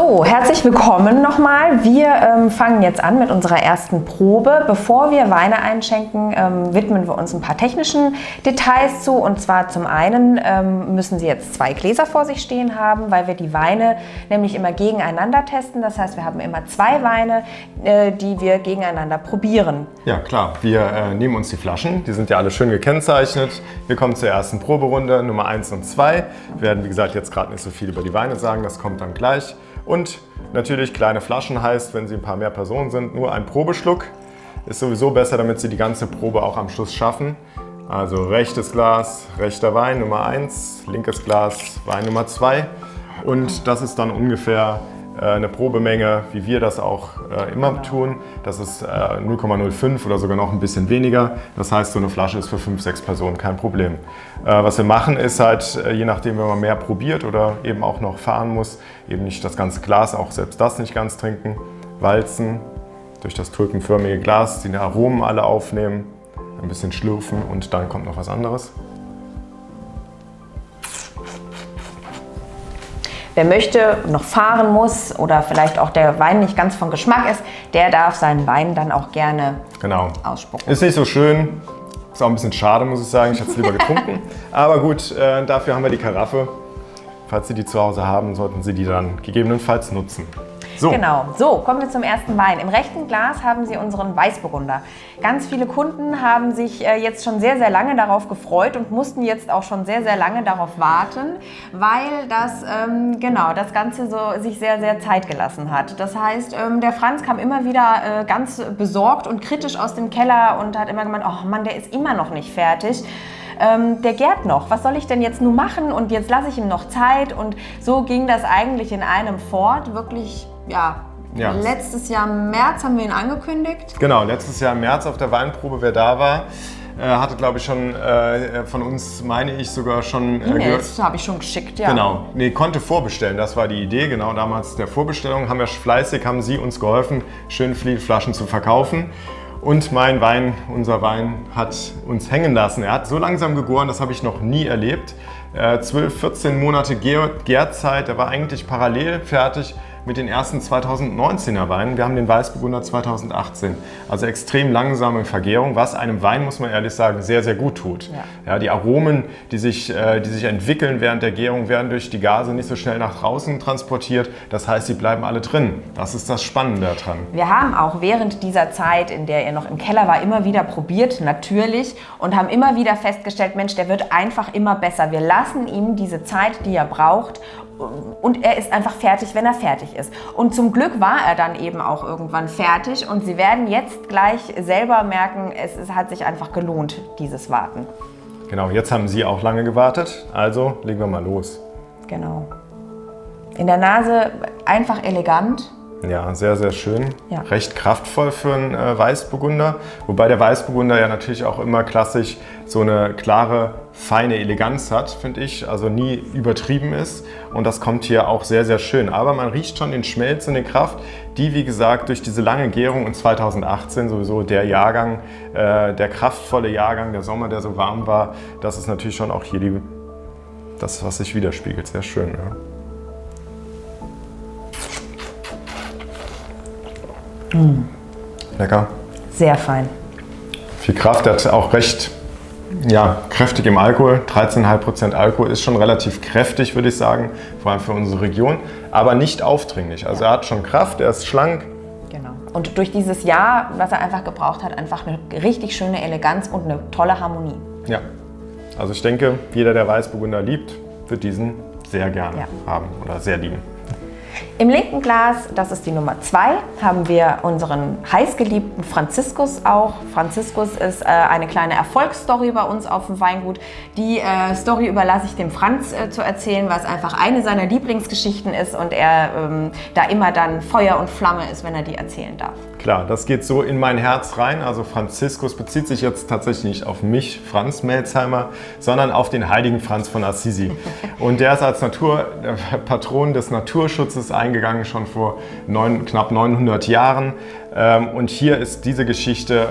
So, herzlich willkommen nochmal. Wir fangen jetzt an mit unserer ersten Probe. Bevor wir Weine einschenken, widmen wir uns ein paar technischen Details zu. Und zwar zum einen müssen Sie jetzt 2 Gläser vor sich stehen haben, weil wir die Weine nämlich immer gegeneinander testen. Das heißt, wir haben immer 2 Weine, die wir gegeneinander probieren. Ja, klar. Wir nehmen uns die Flaschen. Die sind ja alle schön gekennzeichnet. Wir kommen zur ersten Proberunde, Nummer 1 und 2. Wir werden, wie gesagt, jetzt gerade nicht so viel über die Weine sagen. Das kommt dann gleich. Und natürlich kleine Flaschen heißt, wenn Sie ein paar mehr Personen sind, nur ein Probeschluck. Ist sowieso besser, damit Sie die ganze Probe auch am Schluss schaffen. Also rechtes Glas, rechter Wein Nummer 1, linkes Glas, Wein Nummer 2. Und das ist dann ungefähr eine Probemenge, wie wir das auch immer tun. Das ist 0,05 oder sogar noch ein bisschen weniger. Das heißt, so eine Flasche ist für 5, 6 Personen kein Problem. Was wir machen ist halt, je nachdem, wenn man mehr probiert oder eben auch noch fahren muss, eben nicht das ganze Glas, auch selbst das nicht ganz trinken, walzen, durch das tulpenförmige Glas die Aromen alle aufnehmen, ein bisschen schlürfen und dann kommt noch was anderes. Wer möchte, noch fahren muss oder vielleicht auch der Wein nicht ganz von Geschmack ist, der darf seinen Wein dann auch gerne ausspucken. Ist nicht so schön, ist auch ein bisschen schade, muss ich sagen. Ich hätte es lieber getrunken. Aber gut, dafür haben wir die Karaffe. Falls Sie die zu Hause haben, sollten Sie die dann gegebenenfalls nutzen. So. Genau, so kommen wir zum ersten Wein. Im rechten Glas haben Sie unseren Weißburgunder. Ganz viele Kunden haben sich jetzt schon sehr, sehr lange darauf gefreut und mussten jetzt auch schon sehr, sehr lange darauf warten, weil das, das Ganze so sich sehr, sehr Zeit gelassen hat. Das heißt, der Franz kam immer wieder ganz besorgt und kritisch aus dem Keller und hat immer gemeint, oh Mann, der ist immer noch nicht fertig. Der gärt noch, was soll ich denn jetzt nur machen und jetzt lasse ich ihm noch Zeit und so ging das eigentlich in einem fort, wirklich, ja. Letztes Jahr im März haben wir ihn angekündigt. Genau, letztes Jahr im März auf der Weinprobe, wer da war, hatte glaube ich schon von uns, meine ich, sogar schon E-Mails habe ich schon geschickt, ja. Genau, nee, konnte vorbestellen, das war die Idee, genau damals der Vorbestellung, haben Sie uns geholfen, schön viele Flaschen zu verkaufen. Und mein Wein, unser Wein, hat uns hängen lassen. Er hat so langsam gegoren, das habe ich noch nie erlebt. 12, 14 Monate Gärzeit, er war eigentlich parallel fertig mit den ersten 2019er Weinen. Wir haben den Weißburgunder 2018, also extrem langsame Vergärung, was einem Wein, muss man ehrlich sagen, sehr, sehr gut tut. Ja, die Aromen, die sich entwickeln während der Gärung, werden durch die Gase nicht so schnell nach draußen transportiert. Das heißt, sie bleiben alle drin. Das ist das Spannende daran. Wir haben auch während dieser Zeit, in der er noch im Keller war, immer wieder probiert, natürlich, und haben immer wieder festgestellt, Mensch, der wird einfach immer besser. Wir lassen ihm diese Zeit, die er braucht, und er ist einfach fertig, wenn er fertig ist. Und zum Glück war er dann eben auch irgendwann fertig und Sie werden jetzt gleich selber merken, es hat sich einfach gelohnt, dieses Warten. Genau, jetzt haben Sie auch lange gewartet, also legen wir mal los. Genau. In der Nase einfach elegant. Ja, sehr, sehr schön. Ja. Recht kraftvoll für einen Weißburgunder. Wobei der Weißburgunder ja natürlich auch immer klassisch so eine klare, feine Eleganz hat, finde ich. Also nie übertrieben ist. Und das kommt hier auch sehr, sehr schön. Aber man riecht schon den Schmelz und die Kraft, die, wie gesagt, durch diese lange Gärung in 2018 sowieso der Jahrgang, der kraftvolle Jahrgang, der Sommer, der so warm war, das ist natürlich schon auch hier das, was sich widerspiegelt. Sehr schön, ja. Lecker. Sehr fein. Viel Kraft, der hat auch recht kräftig im Alkohol. 13,5% Alkohol ist schon relativ kräftig, würde ich sagen, vor allem für unsere Region, aber nicht aufdringlich. Also er hat schon Kraft, er ist schlank. Genau. Und durch dieses Jahr, was er einfach gebraucht hat, einfach eine richtig schöne Eleganz und eine tolle Harmonie. Ja, also ich denke, jeder, der Weißburgunder liebt, wird diesen sehr gerne haben oder sehr lieben. Im linken Glas, das ist die Nummer 2, haben wir unseren heißgeliebten Franziskus auch. Franziskus ist eine kleine Erfolgsstory bei uns auf dem Weingut. Die Story überlasse ich dem Franz zu erzählen, weil es einfach eine seiner Lieblingsgeschichten ist und er da immer dann Feuer und Flamme ist, wenn er die erzählen darf. Klar, das geht so in mein Herz rein. Also Franziskus bezieht sich jetzt tatsächlich nicht auf mich, Franz Melzheimer, sondern auf den heiligen Franz von Assisi. Und der ist als Patron des Naturschutzes eingegangen, schon vor knapp 900 Jahren. Und hier ist diese Geschichte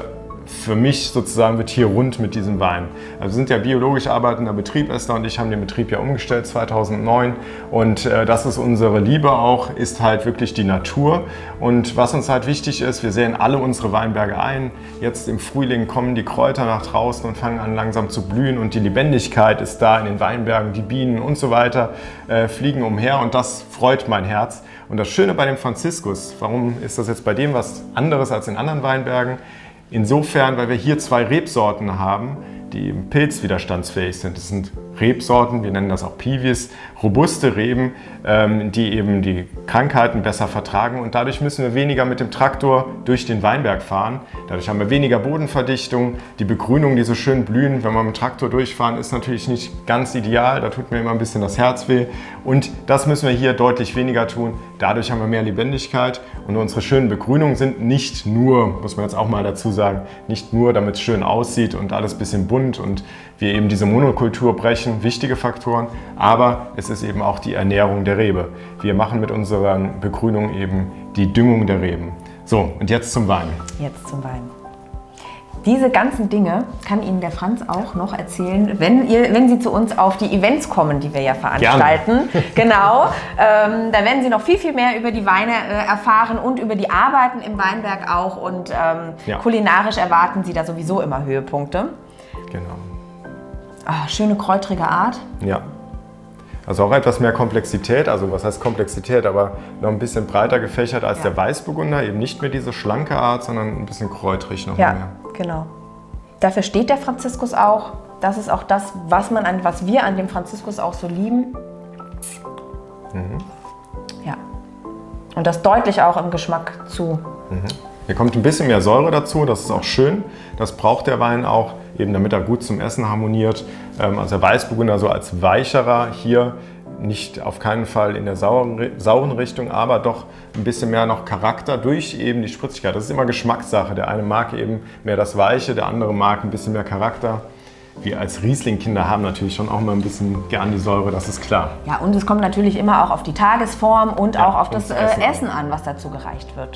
für mich sozusagen wird hier rund mit diesem Wein. Also wir sind ja biologisch arbeitender Betrieb, Esther und ich haben den Betrieb ja umgestellt 2009 und das ist unsere Liebe auch, ist halt wirklich die Natur. Und was uns halt wichtig ist, wir säen alle unsere Weinberge ein. Jetzt im Frühling kommen die Kräuter nach draußen und fangen an langsam zu blühen und die Lebendigkeit ist da in den Weinbergen, die Bienen und so weiter fliegen umher und das freut mein Herz. Und das Schöne bei dem Franziskus, warum ist das jetzt bei dem was anderes als in anderen Weinbergen? Insofern, weil wir hier 2 Rebsorten haben, die eben pilzwiderstandsfähig sind. Das sind Rebsorten, wir nennen das auch Pivis, robuste Reben, die eben die Krankheiten besser vertragen und dadurch müssen wir weniger mit dem Traktor durch den Weinberg fahren. Dadurch haben wir weniger Bodenverdichtung, die Begrünung, die so schön blühen, wenn wir mit dem Traktor durchfahren, ist natürlich nicht ganz ideal, da tut mir immer ein bisschen das Herz weh und das müssen wir hier deutlich weniger tun. Dadurch haben wir mehr Lebendigkeit und unsere schönen Begrünungen sind nicht nur, muss man jetzt auch mal dazu sagen, nicht nur, damit es schön aussieht und alles ein bisschen bunt und wir eben diese Monokultur brechen, wichtige Faktoren, aber es ist eben auch die Ernährung der Rebe. Wir machen mit unseren Begrünungen eben die Düngung der Reben. So, und jetzt zum Wein. Jetzt zum Wein. Diese ganzen Dinge kann Ihnen der Franz auch noch erzählen, wenn Sie zu uns auf die Events kommen, die wir ja veranstalten. Gerne. Genau, da werden Sie noch viel, viel mehr über die Weine erfahren und über die Arbeiten im Weinberg auch. Und kulinarisch erwarten Sie da sowieso immer Höhepunkte. Genau. Ah, schöne kräutrige Art. Ja. Also auch etwas mehr Komplexität, also was heißt Komplexität, aber noch ein bisschen breiter gefächert als der Weißburgunder, eben nicht mehr diese schlanke Art, sondern ein bisschen kräutrig noch mehr. Genau. Dafür steht der Franziskus auch. Das ist auch das, was wir an dem Franziskus auch so lieben. Ja. Und das deutlich auch im Geschmack zu. Hier kommt ein bisschen mehr Säure dazu, das ist auch schön. Das braucht der Wein auch, eben damit er gut zum Essen harmoniert. Also der Weißburgunder so als weicherer, hier nicht auf keinen Fall in der sauren Richtung, aber doch ein bisschen mehr noch Charakter durch eben die Spritzigkeit. Das ist immer Geschmackssache. Der eine mag eben mehr das Weiche, der andere mag ein bisschen mehr Charakter. Wir als Riesling-Kinder haben natürlich schon auch mal ein bisschen gern die Säure, das ist klar. Ja, und es kommt natürlich immer auch auf die Tagesform und auch auf das Essen an, was dazu gereicht wird.